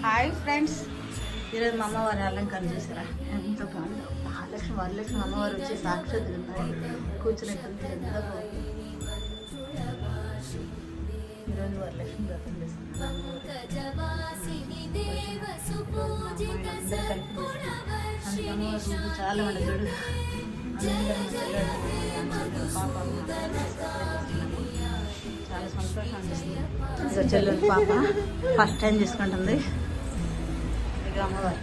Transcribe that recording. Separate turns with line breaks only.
Hi friends, ఈరోజు మా అమ్మవారి అలంకరణ చేశారా ఎంత బాగుందో. మహాలక్ష్మి వరలక్ష్మి అమ్మవారు వచ్చి సాక్షాత్ కూర్చున్నట్టుంది. ఎంత బాగుంది. ఈరోజు వరలక్ష్మి వ్రతం చేస్తున్నాను. చాలా మంది చూడు చాలా సంతోషం అనిపిస్తుంది. ఇక చెల్లెలు పాప ఫస్ట్ టైం చేసుకుంటుంది. ఇక అమ్మవారు